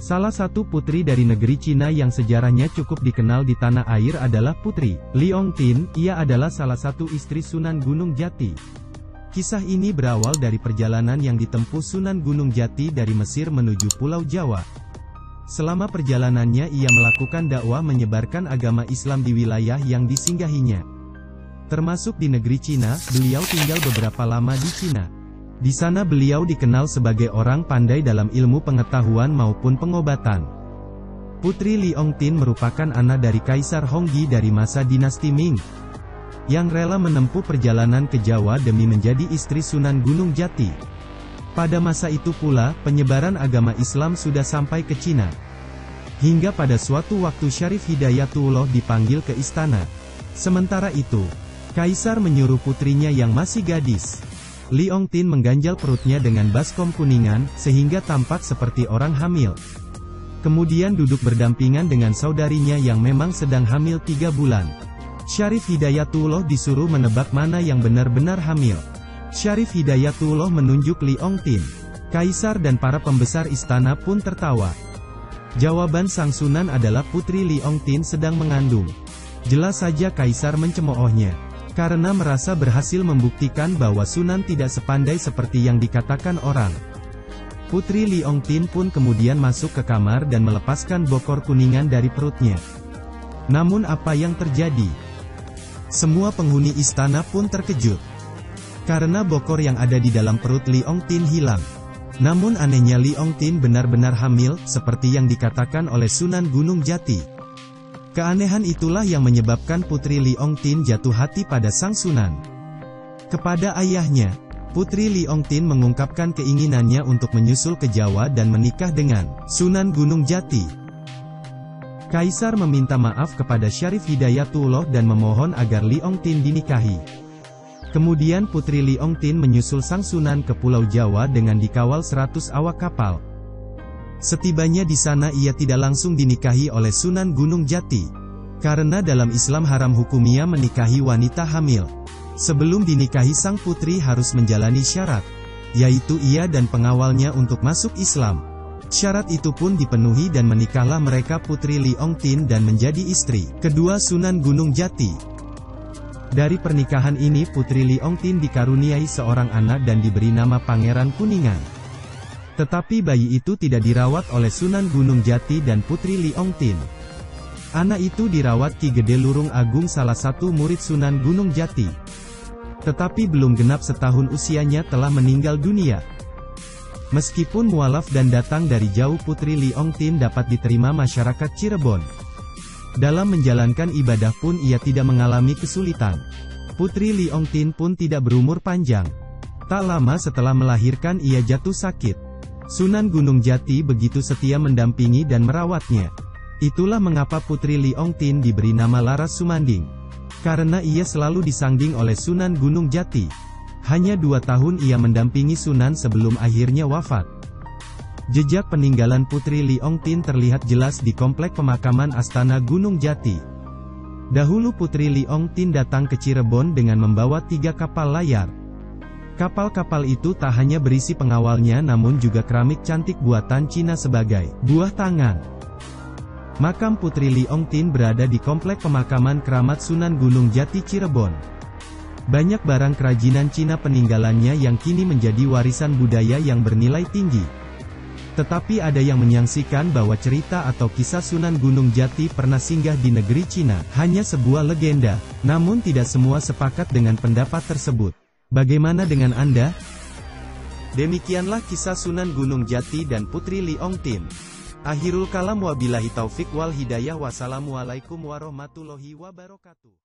Salah satu putri dari negeri Cina yang sejarahnya cukup dikenal di tanah air adalah Putri Li Ongtin. Ia adalah salah satu istri Sunan Gunung Jati. Kisah ini berawal dari perjalanan yang ditempuh Sunan Gunung Jati dari Mesir menuju Pulau Jawa. Selama perjalanannya ia melakukan dakwah menyebarkan agama Islam di wilayah yang disinggahinya. Termasuk di negeri Cina, beliau tinggal beberapa lama di Cina. Di sana beliau dikenal sebagai orang pandai dalam ilmu pengetahuan maupun pengobatan. Putri Li Ongtin merupakan anak dari Kaisar Honggi dari masa dinasti Ming, yang rela menempuh perjalanan ke Jawa demi menjadi istri Sunan Gunung Jati. Pada masa itu pula, penyebaran agama Islam sudah sampai ke Cina. Hingga pada suatu waktu Syarif Hidayatullah dipanggil ke istana. Sementara itu, Kaisar menyuruh putrinya yang masih gadis, Li Ongtin, mengganjal perutnya dengan baskom kuningan, sehingga tampak seperti orang hamil. Kemudian duduk berdampingan dengan saudarinya yang memang sedang hamil 3 bulan. Syarif Hidayatullah disuruh menebak mana yang benar-benar hamil. Syarif Hidayatullah menunjuk Li Ongtin. Kaisar dan para pembesar istana pun tertawa. Jawaban sang Sunan adalah Putri Li Ongtin sedang mengandung. Jelas saja Kaisar mencemoohnya, karena merasa berhasil membuktikan bahwa Sunan tidak sepandai seperti yang dikatakan orang. Putri Li Ongtin pun kemudian masuk ke kamar dan melepaskan bokor kuningan dari perutnya. Namun apa yang terjadi? Semua penghuni istana pun terkejut, karena bokor yang ada di dalam perut Li Ongtin hilang. Namun anehnya Li Ongtin benar-benar hamil, seperti yang dikatakan oleh Sunan Gunung Jati. Keanehan itulah yang menyebabkan Putri Li Ongtin jatuh hati pada sang Sunan. Kepada ayahnya, Putri Li Ongtin mengungkapkan keinginannya untuk menyusul ke Jawa dan menikah dengan Sunan Gunung Jati. Kaisar meminta maaf kepada Syarif Hidayatullah dan memohon agar Li Ongtin dinikahi. Kemudian Putri Li Ongtin menyusul sang Sunan ke Pulau Jawa dengan dikawal 100 awak kapal. Setibanya di sana ia tidak langsung dinikahi oleh Sunan Gunung Jati, karena dalam Islam haram hukumnya menikahi wanita hamil. Sebelum dinikahi sang putri harus menjalani syarat, yaitu ia dan pengawalnya untuk masuk Islam. Syarat itu pun dipenuhi dan menikahlah mereka Putri Li Ongtin dan menjadi istri kedua Sunan Gunung Jati. Dari pernikahan ini Putri Li Ongtin dikaruniai seorang anak dan diberi nama Pangeran Kuningan. Tetapi bayi itu tidak dirawat oleh Sunan Gunung Jati dan Putri Li Ongtin. Anak itu dirawat Ki Gede Lurung Agung, salah satu murid Sunan Gunung Jati. Tetapi belum genap setahun usianya telah meninggal dunia. Meskipun mualaf dan datang dari jauh, Putri Li Ongtin dapat diterima masyarakat Cirebon. Dalam menjalankan ibadah pun ia tidak mengalami kesulitan. Putri Li Ongtin pun tidak berumur panjang. Tak lama setelah melahirkan ia jatuh sakit. Sunan Gunung Jati begitu setia mendampingi dan merawatnya. Itulah mengapa Putri Li Ongtin diberi nama Laras Sumanding, karena ia selalu disanding oleh Sunan Gunung Jati. Hanya 2 tahun ia mendampingi Sunan sebelum akhirnya wafat. Jejak peninggalan Putri Li Ongtin terlihat jelas di komplek pemakaman Astana Gunung Jati. Dahulu Putri Li Ongtin datang ke Cirebon dengan membawa 3 kapal layar. Kapal-kapal itu tak hanya berisi pengawalnya namun juga keramik cantik buatan Cina sebagai buah tangan. Makam Putri Li Ongtin berada di komplek pemakaman Keramat Sunan Gunung Jati Cirebon. Banyak barang kerajinan Cina peninggalannya yang kini menjadi warisan budaya yang bernilai tinggi. Tetapi ada yang menyaksikan bahwa cerita atau kisah Sunan Gunung Jati pernah singgah di negeri Cina hanya sebuah legenda, namun tidak semua sepakat dengan pendapat tersebut. Bagaimana dengan Anda? Demikianlah kisah Sunan Gunung Jati dan Putri Li Ongtin. Akhirul kalam, wabillahi taufik wal hidayah. Wassalamualaikum warahmatullahi wabarakatuh.